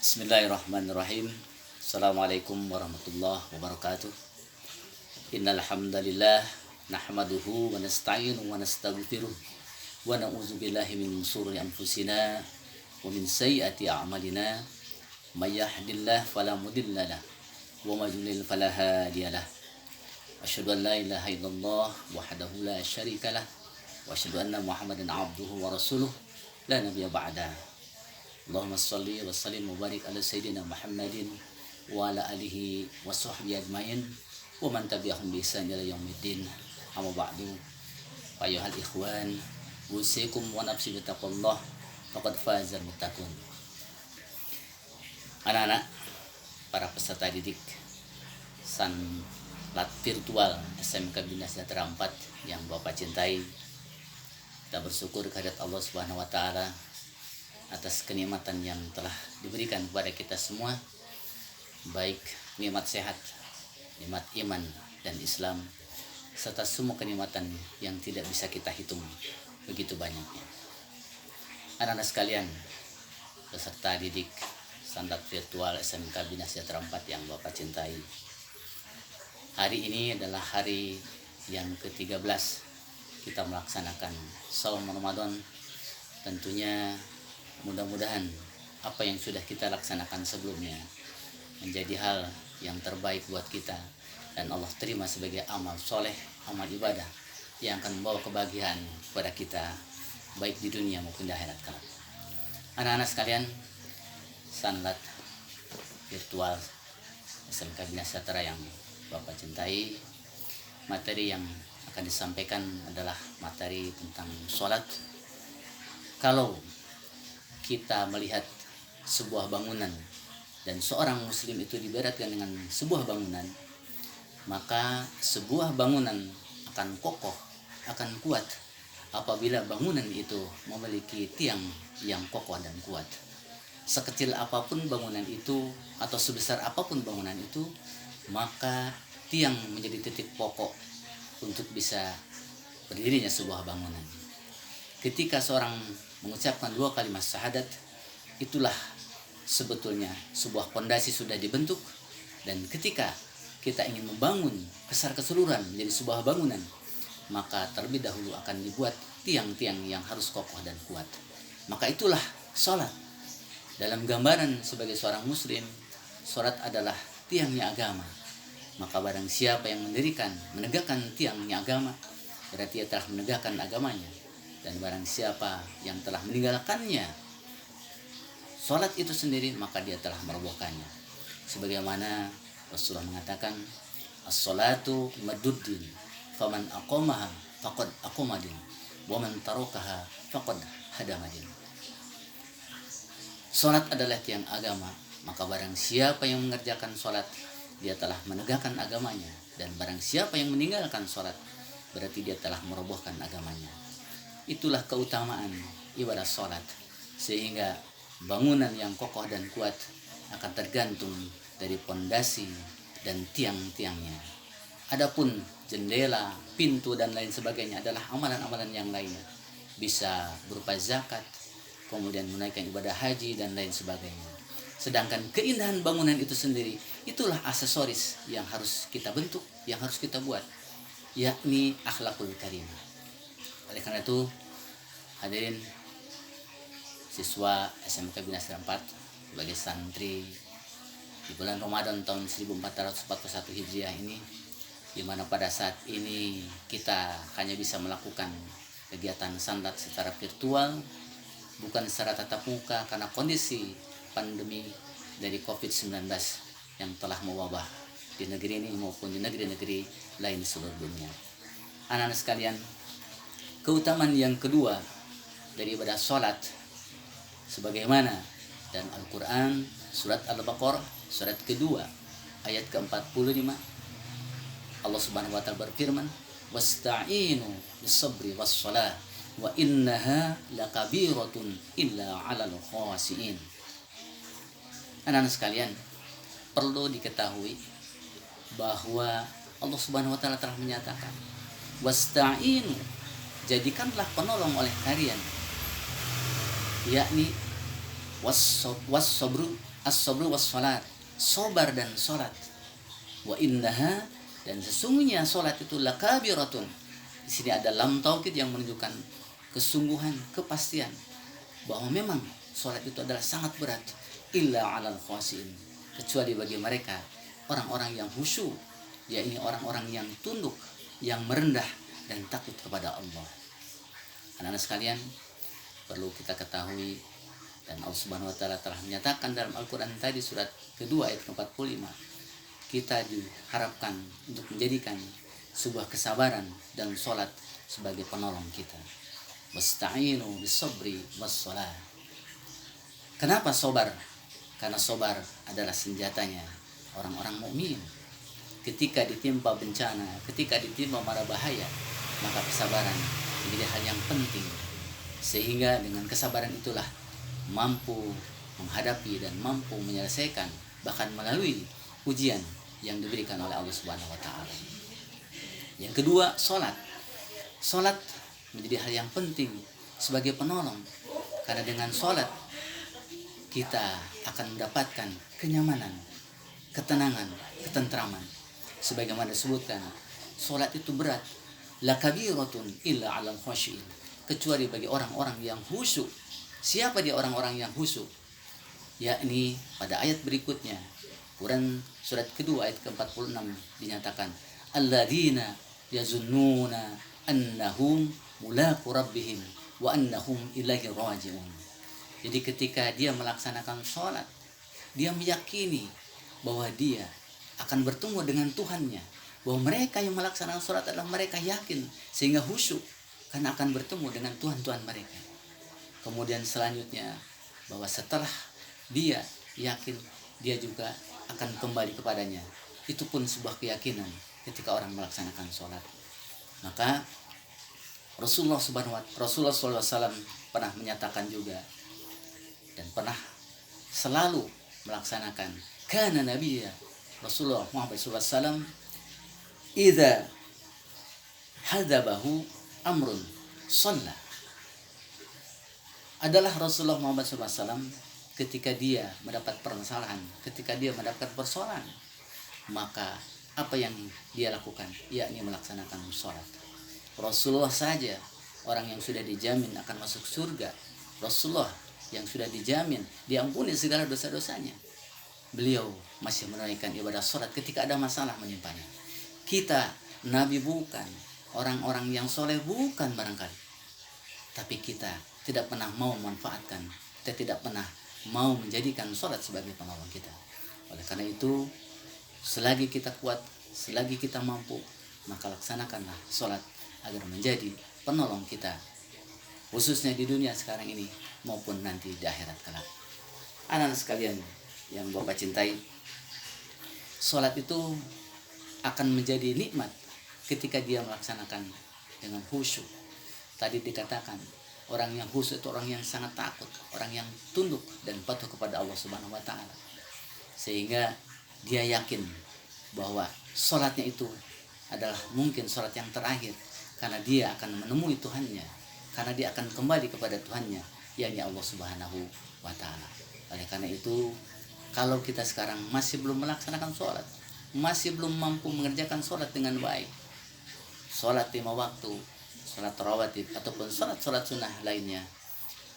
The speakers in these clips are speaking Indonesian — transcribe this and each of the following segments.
Bismillahirrahmanirrahim. Assalamualaikum warahmatullahi wabarakatuh. Innal hamdalillah nahmaduhu wa nasta'inu wa nastaghfiruh wa na'udzu billahi min shururi anfusina wa min sayyiati a'malina. May yahdihillahu fala mudilla lahu wa may yudlil fala hadiya lahu. Asyhadu an la ilaha illallah wahdahu la syarika lah wa asyhadu anna Muhammadan abduhu wa rasuluh la nabiyya ba'da. Allahumma salli wa sallim wa barik ala sayyidina Muhammadin wa ala alihi wa sahbihi ajmain wa man tabi'ahum bi ihsan ila yaumiddin. Amma ba'du. Ayyuhal ikhwan, usikum wa nafsi bi taqwallah faqad fazal muttaqun. Anak-anak, para peserta didik sanlat virtual SMK Bina Sejahtera 4 yang Bapak cintai, kita bersyukur kehadirat Allah Subhanahu wa taala atas kenikmatan yang telah diberikan kepada kita semua, baik nikmat sehat, nikmat iman dan Islam, serta semua kenikmatan yang tidak bisa kita hitung, begitu banyaknya. Anak-anak sekalian, peserta didik sanlat virtual SMK Bina Sejahtera 4 yang Bapak cintai, hari ini adalah hari yang ke-13 kita melaksanakan saum Ramadan. Tentunya mudah-mudahan apa yang sudah kita laksanakan sebelumnya menjadi hal yang terbaik buat kita dan Allah terima sebagai amal soleh, amal ibadah yang akan membawa kebahagiaan kepada kita baik di dunia maupun di akhirat kelak. Anak-anak sekalian, sanlat virtual SMK Bina Sejahtera yang Bapak cintai, materi yang akan disampaikan adalah materi tentang sholat. Kalau kita melihat sebuah bangunan dan seorang muslim itu diberatkan dengan sebuah bangunan, maka sebuah bangunan akan kokoh, akan kuat apabila bangunan itu memiliki tiang yang kokoh dan kuat. Sekecil apapun bangunan itu atau sebesar apapun bangunan itu, maka tiang menjadi titik pokok untuk bisa berdirinya sebuah bangunan. Ketika seorang mengucapkan 2 kalimat syahadat, itulah sebetulnya sebuah pondasi sudah dibentuk. Dan ketika kita ingin membangun besar keseluruhan menjadi sebuah bangunan, maka terlebih dahulu akan dibuat tiang-tiang yang harus kokoh dan kuat. Maka itulah sholat. Dalam gambaran sebagai seorang muslim, sholat adalah tiangnya agama. Maka barang siapa yang menegakkan tiangnya agama, berarti ia telah menegakkan agamanya. Dan barang siapa yang telah meninggalkannya sholat itu sendiri, maka dia telah merobohkannya. Sebagaimana Rasulullah mengatakan, as-salatu maduddin, faman aqamaha faqad aqamadin, wa man tarakaha faqad hadamadin. Sholat adalah tiang agama, maka barang siapa yang mengerjakan sholat, dia telah menegakkan agamanya. Dan barang siapa yang meninggalkan sholat, berarti dia telah merobohkan agamanya. Itulah keutamaan ibadah sholat, sehingga bangunan yang kokoh dan kuat akan tergantung dari pondasi dan tiang-tiangnya. Adapun jendela, pintu dan lain sebagainya adalah amalan-amalan yang lainnya, bisa berupa zakat, kemudian menaikkan ibadah haji dan lain sebagainya. Sedangkan keindahan bangunan itu sendiri, itulah aksesoris yang harus kita bentuk, yang harus kita buat, yakni akhlakul karimah. Oleh karena itu, hadirin siswa SMK Bina Sejahtera 4 sebagai santri di bulan Ramadan tahun 1441 Hijriah ini, di mana pada saat ini kita hanya bisa melakukan kegiatan sanlat secara virtual, bukan secara tatap muka karena kondisi pandemi dari COVID-19 yang telah mewabah di negeri ini maupun di negeri-negeri lain di seluruh dunia. Anak-anak sekalian, keutamaan yang kedua dari ibadah sholat, sebagaimana dan Al-Quran surat Al-Baqarah surat kedua ayat ke-45, Allah Subhanahu wa taala berfirman, wasta'inu bis-sabri was-shalah wa innaha lakabiratun illa 'alal khashiin. Anak-anak sekalian, perlu diketahui bahwa Allah Subhanahu wa taala telah menyatakan, wasta'inu, jadikanlah penolong oleh kalian, yakni was-sabru as-sabru was salat, sabar dan salat. Wa innaha, dan sesungguhnya salat itu lakabiratun. Di sini ada lam taukid yang menunjukkan kesungguhan, kepastian bahwa memang salat itu adalah sangat berat. Illa 'alal khashiin, kecuali bagi mereka orang-orang yang khusyuk, yakni orang-orang yang tunduk, yang merendah dan takut kepada Allah. Anak-anak sekalian, perlu kita ketahui, dan Allah Subhanahu wa taala telah menyatakan dalam Al-Qur'an tadi surat kedua ayat 45, kita diharapkan untuk menjadikan sebuah kesabaran dan salat sebagai penolong kita. Wasta'inu bis-sabri was-shalah. Kenapa sabar? Karena sabar adalah senjatanya orang-orang mukmin. Ketika ditimpa bencana, ketika ditimpa mara bahaya, maka kesabaran menjadi hal yang penting. Sehingga dengan kesabaran itulah mampu menghadapi dan mampu menyelesaikan, bahkan melalui ujian yang diberikan oleh Allah Subhanahu wa taala. Yang kedua, salat. Salat menjadi hal yang penting sebagai penolong, karena dengan salat kita akan mendapatkan kenyamanan, ketenangan, ketentraman. Sebagaimana disebutkan, salat itu berat, lakabiratun illa 'alal khashiin, kecuali bagi orang-orang yang khusyuk. Siapa dia orang-orang yang khusyuk? Yakni pada ayat berikutnya, Quran surat kedua ayat ke-46 dinyatakan, alladzina yazunnuna annahum mulaqu rabbihim wa annahum ilaihi raji'un. Jadi ketika dia melaksanakan sholat, dia meyakini bahwa dia akan bertemu dengan Tuhannya. Bahwa mereka yang melaksanakan sholat adalah mereka yakin, sehingga khusyuk karena akan bertemu dengan Tuhan-Tuhan mereka. Kemudian selanjutnya, bahwa setelah dia yakin, dia juga akan kembali kepadanya. Itu pun sebuah keyakinan ketika orang melaksanakan sholat. Maka Rasulullah SAW pernah menyatakan juga, dan pernah selalu melaksanakan, kana nabiyya Rasulullah Muhammad SAW idza hadabahu amrun shalla. Adalah Rasulullah Muhammad SAW ketika dia mendapat permasalahan, ketika dia mendapat persoalan, maka apa yang dia lakukan? Yakni melaksanakan sholat. Rasulullah saja, orang yang sudah dijamin akan masuk surga, Rasulullah yang sudah dijamin diampuni segala dosa-dosanya, beliau masih menunaikan ibadah sholat ketika ada masalah menimpanya. Kita, Nabi bukan, orang-orang yang soleh bukan barangkali, tapi kita tidak pernah mau memanfaatkan, kita tidak pernah mau menjadikan sholat sebagai penolong kita. Oleh karena itu, selagi kita kuat, selagi kita mampu, maka laksanakanlah sholat agar menjadi penolong kita, khususnya di dunia sekarang ini maupun nanti di akhirat kelak. Anak-anak sekalian yang Bapak cintai, sholat itu akan menjadi nikmat ketika dia melaksanakan dengan khusyuk. Tadi dikatakan, orang yang khusyuk itu orang yang sangat takut, orang yang tunduk dan patuh kepada Allah Subhanahu wa taala. Sehingga dia yakin bahwa sholatnya itu adalah mungkin sholat yang terakhir, karena dia akan menemui Tuhannya, karena dia akan kembali kepada Tuhannya, yakni Allah Subhanahu wa taala. Oleh karena itu, kalau kita sekarang masih belum melaksanakan sholat, masih belum mampu mengerjakan sholat dengan baik, sholat 5 waktu, sholat rawatib ataupun sholat sunnah lainnya,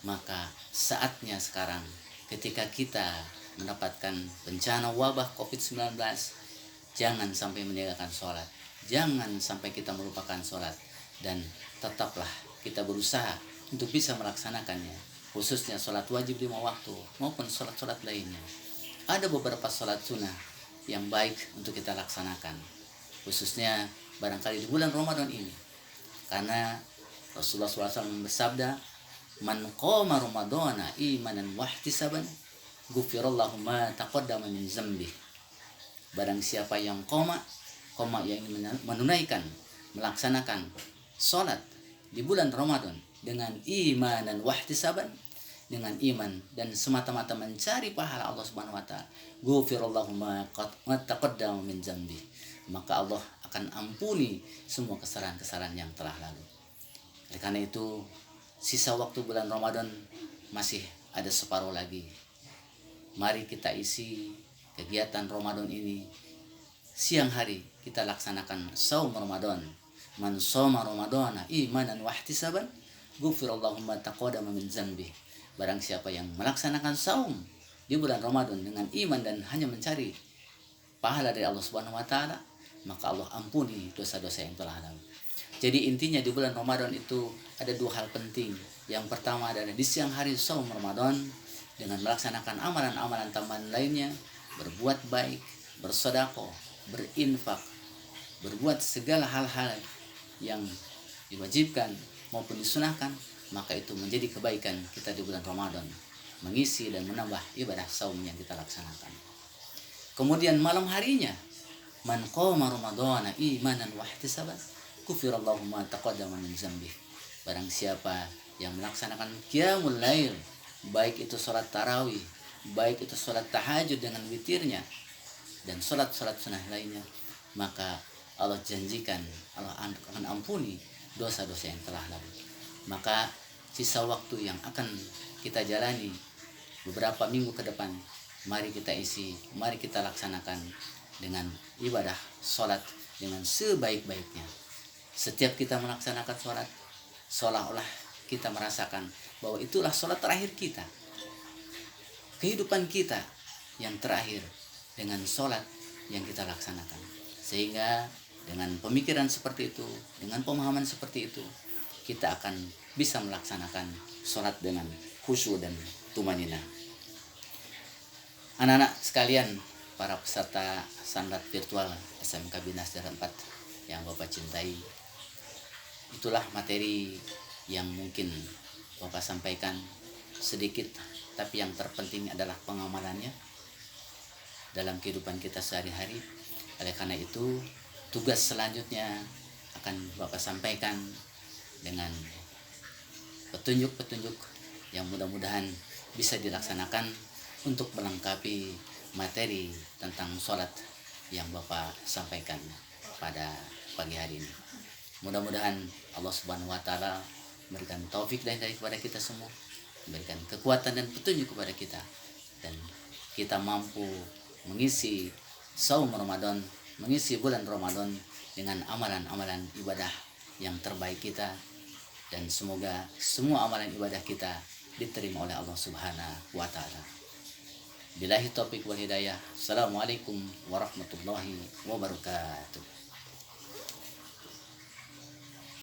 maka saatnya sekarang ketika kita mendapatkan bencana wabah COVID-19, jangan sampai meninggalkan sholat, jangan sampai kita melupakan sholat, dan tetaplah kita berusaha untuk bisa melaksanakannya, khususnya sholat wajib 5 waktu maupun sholat-sholat lainnya. Ada beberapa sholat sunnah yang baik untuk kita laksanakan, khususnya barangkali di bulan Ramadan ini, karena Rasulullah SAW bersabda, man qama ramadhana imanan wahtisaban ghufirallahu ma taqaddama min dzambih. Barang siapa yang koma yang menunaikan, melaksanakan sholat di bulan Ramadan dengan iman dan wahtisaban, dengan iman dan semata-mata mencari pahala Allah Subhanahu wa taala, ghufirallahu ma taqaddama min dzambih, maka Allah akan ampuni semua kesalahan-kesalahan yang telah lalu. Oleh karena itu, sisa waktu bulan Ramadan masih ada separuh lagi. Mari kita isi kegiatan Ramadan ini. Siang hari kita laksanakan saum Ramadan. Man shoma Ramadana imanan wa ihtisaban ghufirallahu ma taqaddama min dzanbi. Barang siapa yang melaksanakan saum di bulan Ramadan dengan iman dan hanya mencari pahala dari Allah Subhanahu wa taala, maka Allah ampuni dosa-dosa yang telah lalu. Jadi intinya di bulan Ramadan itu ada dua hal penting. Yang pertama adalah di siang hari saum Ramadan dengan melaksanakan amalan-amalan tambahan lainnya, berbuat baik, bersedekah, berinfak, berbuat segala hal-hal yang diwajibkan maupun disunahkan, maka itu menjadi kebaikan kita di bulan Ramadan, mengisi dan menambah ibadah saum yang kita laksanakan. Kemudian malam harinya, man qama ramadhana imanan wa ihtisaban ghufirallahu ma taqaddama min dzambi. Barang siapa yang melaksanakan qiyamul lail, baik itu salat tarawih, baik itu salat tahajud dengan witirnya dan salat-salat sunnah lainnya, maka Allah janjikan Allah akan ampuni dosa-dosa yang telah lalu. Maka sisa waktu yang akan kita jalani beberapa minggu ke depan, mari kita isi, mari kita laksanakan dengan ibadah sholat dengan sebaik-baiknya. Setiap kita melaksanakan sholat, seolah-olah kita merasakan bahwa itulah sholat terakhir kita. Kehidupan kita yang terakhir dengan sholat yang kita laksanakan. Sehingga dengan pemikiran seperti itu, dengan pemahaman seperti itu, kita akan bisa melaksanakan sholat dengan khusyuk dan tumanina. Anak-anak sekalian, para peserta sanlat virtual SMK Binas Daerah 4 yang Bapak cintai, itulah materi yang mungkin Bapak sampaikan sedikit, tapi yang terpenting adalah pengamalannya dalam kehidupan kita sehari-hari. Oleh karena itu, tugas selanjutnya akan Bapak sampaikan dengan petunjuk-petunjuk yang mudah-mudahan bisa dilaksanakan untuk melengkapi materi tentang sholat yang Bapak sampaikan pada pagi hari ini. Mudah-mudahan Allah Subhanahu wa taala memberikan taufik dan hidayah kepada kita semua, memberikan kekuatan dan petunjuk kepada kita, dan kita mampu mengisi saum Ramadan, mengisi bulan Ramadan dengan amalan-amalan ibadah yang terbaik kita, dan semoga semua amalan ibadah kita diterima oleh Allah Subhanahu wa taala. Billahi taufiq wal hidayah. Assalamualaikum warahmatullahi wabarakatuh.